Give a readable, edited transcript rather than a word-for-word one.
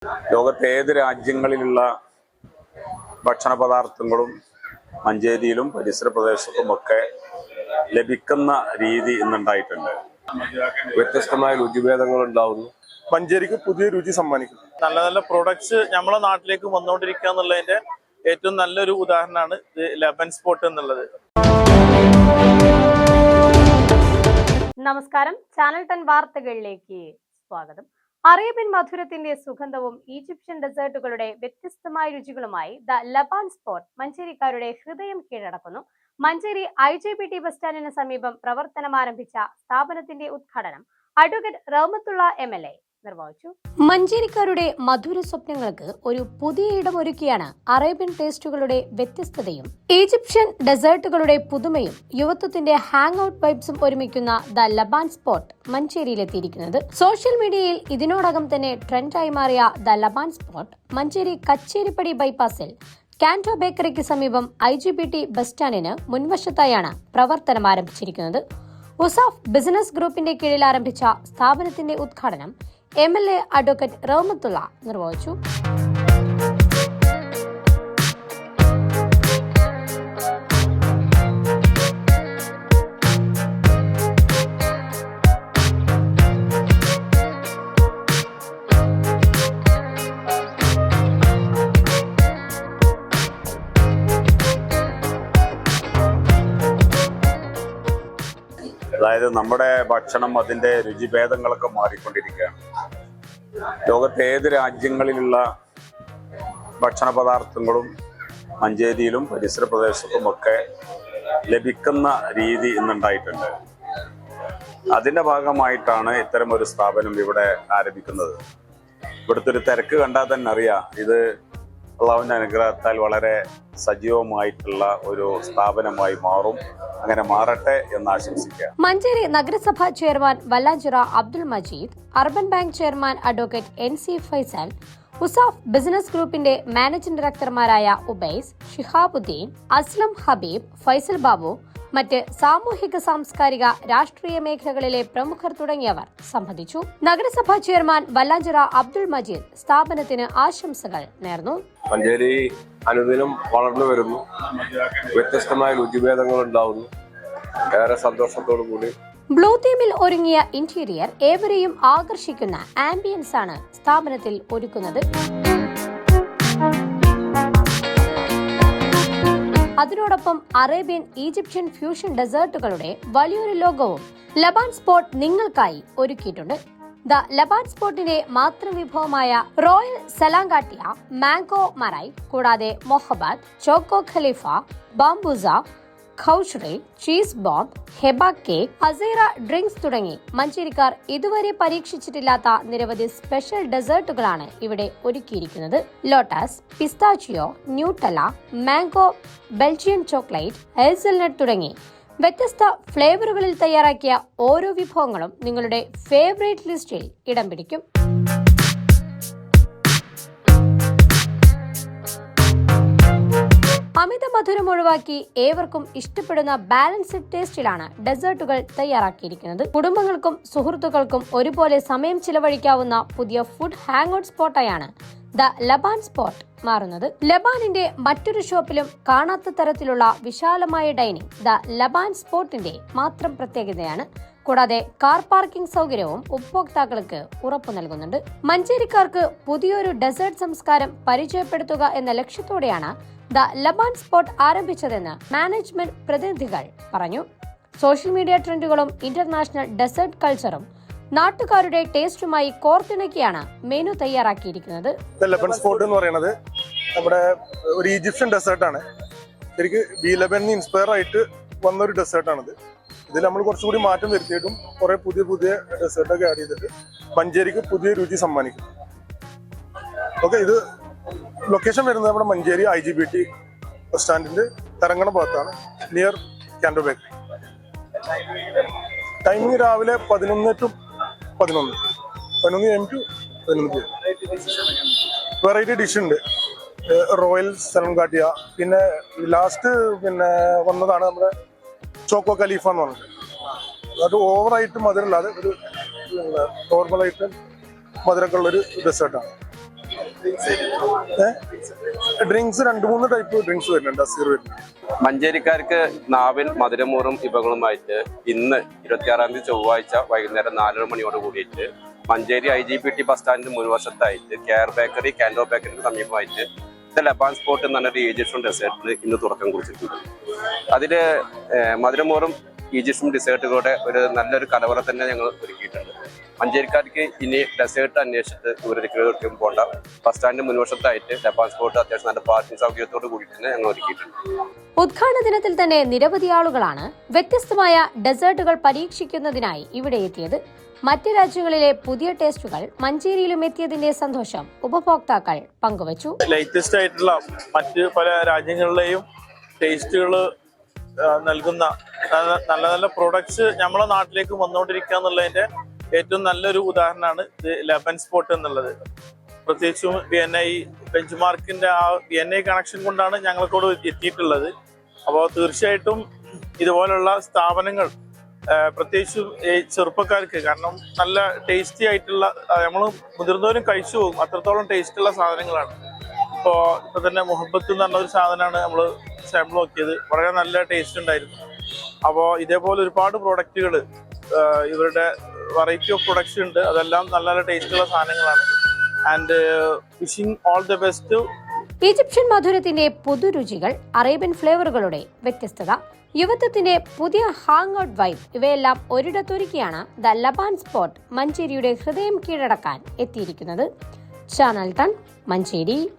ലോകത്തെ ഏത് രാജ്യങ്ങളിലുള്ള ഭക്ഷണ പദാർത്ഥങ്ങളും മഞ്ചേരിയിലും പരിസര പ്രദേശത്തുമൊക്കെ ലഭിക്കുന്ന രീതി ഇന്നുണ്ടായിട്ടുണ്ട്. വ്യത്യസ്തമായ രുചിഭേദങ്ങൾ ഉണ്ടാവുന്നു. മഞ്ചേരിക്ക് പുതിയ രുചി സമ്മാനിക്കുന്നു. നല്ല നല്ല പ്രോഡക്ട്സ് നമ്മളെ നാട്ടിലേക്ക് വന്നുകൊണ്ടിരിക്കുക എന്നുള്ളതിന്റെ ഏറ്റവും നല്ലൊരു ഉദാഹരണമാണ് ഇത് ലബൻ സ്പോട്ട് എന്നുള്ളത്. നമസ്കാരം, ചാനൽ 10 വാർത്തകളിലേക്ക് സ്വാഗതം. അറേബ്യൻ മധുരത്തിന്റെ സുഗന്ധവും ഈജിപ്ഷ്യൻ ഡെസേർട്ടുകളുടെ വ്യത്യസ്തമായ രുചികളുമായി ദ ലബാൻ സ്പോട്ട് മഞ്ചേരിക്കാരുടെ ഹൃദയം കീഴടക്കുന്നു. മഞ്ചേരി IGBT ബസ് സ്റ്റാൻഡിന് സമീപം പ്രവർത്തനം ആരംഭിച്ച സ്ഥാപനത്തിന്റെ ഉദ്ഘാടനം അഡ്വക്കേറ്റ് റഹ്മത്തുള്ള MLA നിർവഹിച്ചു. മഞ്ചേരിക്കാരുടെ മധുര സ്വപ്നങ്ങൾക്ക് ഒരു പുതിയ ഇടമൊരുക്കിയാണ് അറേബ്യൻ ടേസ്റ്റുകളുടെ വ്യത്യസ്തതയും ഈജിപ്ഷ്യൻ ഡെസേർട്ടുകളുടെ പുതുമയും യുവത്വത്തിന്റെ ഹാങ് ഔട്ട് വൈബ്സും ഒരുമിക്കുന്ന ദ ലബാൻ സ്പോട്ട് മഞ്ചേരിയിലെത്തിയിരിക്കുന്നത്. സോഷ്യൽ മീഡിയയിൽ ഇതിനോടകം തന്നെ ട്രെൻഡായി മാറിയ the Laban spot Manjeri Kacheripadi ബൈപ്പാസിൽ കാന്റോ ബേക്കറിക്ക് സമീപം IGBT ബസ് സ്റ്റാൻഡിന് മുൻവശത്തായാണ് പ്രവർത്തനം ആരംഭിച്ചിരിക്കുന്നത്. ഉസാഫ് ബിസിനസ് ഗ്രൂപ്പിന്റെ കീഴിൽ ആരംഭിച്ച സ്ഥാപനത്തിന്റെ ഉദ്ഘാടനം MLA അഡ്വക്കേറ്റ് റഹ്മത്തുള്ള നിർവഹിച്ചു. അതായത് നമ്മുടെ ഭക്ഷണം അതിൻ്റെ രുചിഭേദങ്ങളൊക്കെ മാറിക്കൊണ്ടിരിക്കുകയാണ്. ലോകത്തെ ഏത് രാജ്യങ്ങളിലുള്ള ഭക്ഷണ പദാർത്ഥങ്ങളും മഞ്ചേരിയിലും പരിസര പ്രദേശത്തുമൊക്കെ ലഭിക്കുന്ന രീതി ഇന്നുണ്ടായിട്ടുണ്ട്. അതിൻ്റെ ഭാഗമായിട്ടാണ് ഇത്തരമൊരു സ്ഥാപനം ഇവിടെ ആരംഭിക്കുന്നത്. ഇവിടുത്തെ ഒരു തിരക്ക് കണ്ടാൽ തന്നെ അറിയാം, ഇത് അള്ളാഹുവിന്റെ അനുഗ്രഹത്താൽ വളരെ സജീവമായിട്ടുള്ള ഒരു സ്ഥാപനമായി മാറും. അങ്ങനെ മാറട്ടെ എന്ന് ആശംസിക്കാം. മഞ്ചേരി നഗരസഭാ chairman Vallanchira Abdul Majeed, urban bank chairman advocate NC Faisal, Usaf business ഗ്രൂപ്പിന്റെ മാനേജിംഗ് ഡയറക്ടർമാരായ ഉബൈസ്, ഷിഹാബുദ്ദീൻ, അസ്ലം ഹബീബ്, ഫൈസൽ ബാബു, മറ്റ് സാമൂഹിക സാംസ്കാരിക രാഷ്ട്രീയ മേഖലകളിലെ പ്രമുഖർ തുടങ്ങിയവർ സംബന്ധിച്ചു. നഗരസഭാ ചെയർമാൻ വല്ലാഞ്ചിറ അബ്ദുൽ മജീദ് സ്ഥാപനത്തിന് ആശംസകൾ നേർന്നു. മഞ്ചേരി അനുദിനം വളർന്നു വരുന്നു. വ്യത്യസ്തമായ രുചിഭേദങ്ങൾ ഉണ്ടാവുന്നു. ഏറെ സന്തോഷത്തോടു കൂടി ബ്ലൂ തീമിൽ ഒരുങ്ങിയ ഇന്റീരിയർ ഏവരെയും ആകർഷിക്കുന്ന ആംബിയൻസ് ആണ് സ്ഥാപനത്തിൽ ഒരുക്കുന്നത്. അതിനോടൊപ്പം അറേബ്യൻ ഈജിപ്ഷ്യൻ ഫ്യൂഷൻ ഡെസേർട്ടുകളുടെ വലിയൊരു ലോഗോവും ലബാൻ സ്പോട്ട് നിങ്ങൾക്കായി ഒരുക്കിയിട്ടുണ്ട്. The Laban സ്പോട്ടിന്റെ മാതൃവിഭവമായ royal സലാങ്കാട്ടിയ, mango Murray, കൂടാതെ മൊഹബത്ത്, ചോക്കോ ഖലീഫ, ബാംബൂസ, ഖൗഷ്റി, cheese bomb, ഹെബ cake, Aseera drinks തുടങ്ങി മഞ്ചേരിക്കാർ ഇതുവരെ പരീക്ഷിച്ചിട്ടില്ലാത്ത നിരവധി സ്പെഷ്യൽ ഡെസേർട്ടുകളാണ് ഇവിടെ ഒരുക്കിയിരിക്കുന്നത്. Lotus, pistachio, Nutella, mango, Belgian chocolate, hazelnut തുടങ്ങി വ്യത്യസ്ത ഫ്ലേവറുകളിൽ തയ്യാറാക്കിയ ഓരോ വിഭവങ്ങളും നിങ്ങളുടെ ഫേവറേറ്റ് ലിസ്റ്റിൽ ഇടം പിടിക്കും. അമിത മധുരം ഒഴിവാക്കി ഏവർക്കും ഇഷ്ടപ്പെടുന്ന ബാലൻസ്ഡ് ടേസ്റ്റിലാണ് ഡെസേർട്ടുകൾ തയ്യാറാക്കിയിരിക്കുന്നത്. കുടുംബങ്ങൾക്കും സുഹൃത്തുക്കൾക്കും ഒരുപോലെ സമയം ചിലവഴിക്കാവുന്ന പുതിയ ഫുഡ് ഹാങ് ഔട്ട് സ്പോട്ടായാണ് ദ ലബാൻ സ്പോട്ട് മാറുന്നത്. ലബാനിന്റെ മറ്റൊരു ഷോപ്പിലും കാണാത്ത തരത്തിലുള്ള വിശാലമായ ഡൈനിങ് ദ ലബാൻ സ്പോട്ടിന്റെ മാത്രം പ്രത്യേകതയാണ്. കൂടാതെ കാർ പാർക്കിംഗ് സൗകര്യവും ഉപഭോക്താക്കൾക്ക് ഉറപ്പു നൽകുന്നുണ്ട്. മഞ്ചേരിക്കാർക്ക് പുതിയൊരു ഡെസേർട്ട് സംസ്കാരം പരിചയപ്പെടുത്തുക എന്ന ലക്ഷ്യത്തോടെയാണ് ദ ലബാൻ സ്പോട്ട് ആരംഭിച്ചതെന്ന് മാനേജ്മെന്റ് പ്രതിനിധികൾ പറഞ്ഞു. സോഷ്യൽ മീഡിയ ട്രെൻഡുകളും ഇന്റർനാഷണൽ ഡെസേർട്ട് കൾച്ചറും നാട്ടുകാരുടെ ടേസ്റ്റുമായി കോർത്തിണക്കിയാണ് മെനു തയ്യാറാക്കിയിരിക്കുന്നത്. ലബൻ സ്പോട്ട് എന്ന് പറയുന്നത് നമ്മുടെ ഒരു ഈജിപ്ഷ്യൻ ഡെസേർട്ടാണ്. ശരിക്കും ബി ലബനിൽ ഇൻസ്പയർ ആയിട്ട് വന്നൊരു ഡെസേർട്ടാണിത്. ഇതിൽ നമ്മൾ കുറച്ചുകൂടി മാറ്റം വരുത്തിയിട്ടും കുറെ പുതിയ പുതിയ ഡെസേർട്ടൊക്കെ ആഡ് ചെയ്തിട്ട് മഞ്ചേരിക്ക് പുതിയ രുചി സമ്മാനിക്കും. ഓക്കെ, ഇത് ലൊക്കേഷൻ വരുന്നത് നമ്മുടെ മഞ്ചേരി IGBT ബസ് സ്റ്റാൻഡിന്റെ തരങ്ങണ ഭാഗത്താണ്, നിയർ കാന്റോ ബേക്കറി. ടൈമിംഗ് രാവിലെ 11 to 11 AM to 11 PM. Variety dish ഉണ്ട്. റോയൽ സലങ്കാട്ടിയ, പിന്നെ ലാസ്റ്റ് വന്നതാണ് നമ്മുടെ ചോക്കോ ഖലീഫ എന്ന് പറഞ്ഞിട്ട്. അത് ഓവറായിട്ട് മധുരമില്ലാതെ ഒരു നോർമലായിട്ട് മധുരമൊക്കെ ഉള്ളൊരു ഡെസേർട്ടാണ്. ഡ്രിങ്ക്സ് 2-3 ടൈപ്പ് ഡ്രിങ്ക്സ് വരുന്നുണ്ട്. അസീർ വരുന്നുണ്ട്. മഞ്ചേരിക്കാർക്ക് നാവിൻ മധുരമൂറും വിഭവങ്ങളുമായിട്ട് ഇന്ന് 26-ാം തീയതി ചൊവ്വാഴ്ച വൈകുന്നേരം 4:30 മണിയോട് കൂടിയിട്ട് മഞ്ചേരി IGPT ബസ് സ്റ്റാൻഡിന് മുൻവശത്തായിട്ട് care bakery, കാൻഡോ ബേക്കറിക്ക് സമീപമായിട്ട് the Laban spot എന്ന് പറഞ്ഞൊരു ഈജിപ്ഷ്യൻ ഡെസേർട്ടിന് ഇന്ന് തുടക്കം കുറിച്ചിട്ടുണ്ട്. അതിൽ മധുരമൂറും ഈജിപ്ഷ്യൻ ഡെസേർട്ടുകളുടെ ഒരു നല്ലൊരു കലവറ തന്നെ ഞങ്ങൾ ഒരുക്കിയിട്ടുണ്ട്. മഞ്ചേരിക്കാർക്ക് ഇനി ഡെസേർട്ട് അന്വേഷിച്ചിട്ട് ദൂരേക്ക് പോകേണ്ട. ബസ് സ്റ്റാൻഡിന് മുൻവശത്തായിട്ട് ലബാൻ സ്പോട്ട് അത്യാവശ്യം നല്ല പാർക്കിംഗ് സൗകര്യത്തോട് കൂടി തന്നെ ഞങ്ങൾ ഒരുക്കിയിട്ടുണ്ട്. ഉദ്ഘാടന ദിനത്തിൽ തന്നെ നിരവധി ആളുകളാണ് വ്യത്യസ്തമായ ഡെസേർട്ടുകൾ പരീക്ഷിക്കുന്നതിനായി ഇവിടെ എത്തിയത്. മറ്റ് രാജ്യങ്ങളിലെ പുതിയ ടേസ്റ്റുകൾ മഞ്ചേരിയിലും എത്തിയതിന്റെ സന്തോഷം ഉപഭോക്താക്കൾ പങ്കുവച്ചു. ലേറ്റസ്റ്റ് ആയിട്ടുള്ള മറ്റ് പല രാജ്യങ്ങളിലെയും ടേസ്റ്റുകൾ നൽകുന്ന നല്ല നല്ല പ്രൊഡക്ട്സ് നമ്മളെ നാട്ടിലേക്ക് വന്നുകൊണ്ടിരിക്കുക എന്നുള്ളതിന്റെ ഏറ്റവും നല്ലൊരു ഉദാഹരണമാണ് ഇത് ലബൻ സ്പോട്ട് എന്നുള്ളത്. പ്രത്യേകിച്ചും BNI ബെഞ്ച് മാർക്കിന്റെ ആ BNI കണക്ഷൻ കൊണ്ടാണ് ഞങ്ങൾക്കോട് എത്തിയിട്ടുള്ളത്. അപ്പോൾ തീർച്ചയായിട്ടും ഇതുപോലുള്ള സ്ഥാപനങ്ങൾ പ്രത്യേകിച്ചും ഈ ചെറുപ്പക്കാർക്ക്, കാരണം നല്ല ടേസ്റ്റി ആയിട്ടുള്ള, നമ്മൾ മുതിർന്നവരും കഴിച്ചു പോകും, അത്രത്തോളം ടേസ്റ്റുള്ള സാധനങ്ങളാണ്. ഇപ്പോൾ തന്നെ മുഹബത്ത് എന്ന് പറഞ്ഞ ഒരു സാധനമാണ് നമ്മൾ സാമ്പിൾ നോക്കിയത്. വളരെ നല്ല ടേസ്റ്റ് ഉണ്ടായിരുന്നു. അപ്പോൾ ഇതേപോലെ ഒരുപാട് പ്രോഡക്റ്റുകൾ, ഇവരുടെ വെറൈറ്റി ഓഫ് പ്രൊഡക്ട്സ് ഉണ്ട്. അതെല്ലാം നല്ല നല്ല ടേസ്റ്റുള്ള സാധനങ്ങളാണ്. And wishing all the best. Egyptian മധുരത്തിന്റെ പുതുരുചികൾ, അറേബ്യൻ ഫ്ലേവറുകളുടെ വ്യത്യസ്തത, യുവത്വത്തിന്റെ പുതിയ ഹാങ് ഔട്ട് വൈബ്, ഇവയെല്ലാം ഒരിടത്തൊരുക്കിയാണ് ദ ലബാൻ സ്പോട്ട് മഞ്ചേരിയുടെ ഹൃദയം കീഴടക്കാൻ എത്തിയിരിക്കുന്നത്. ചാനൽ 10 മഞ്ചേരി.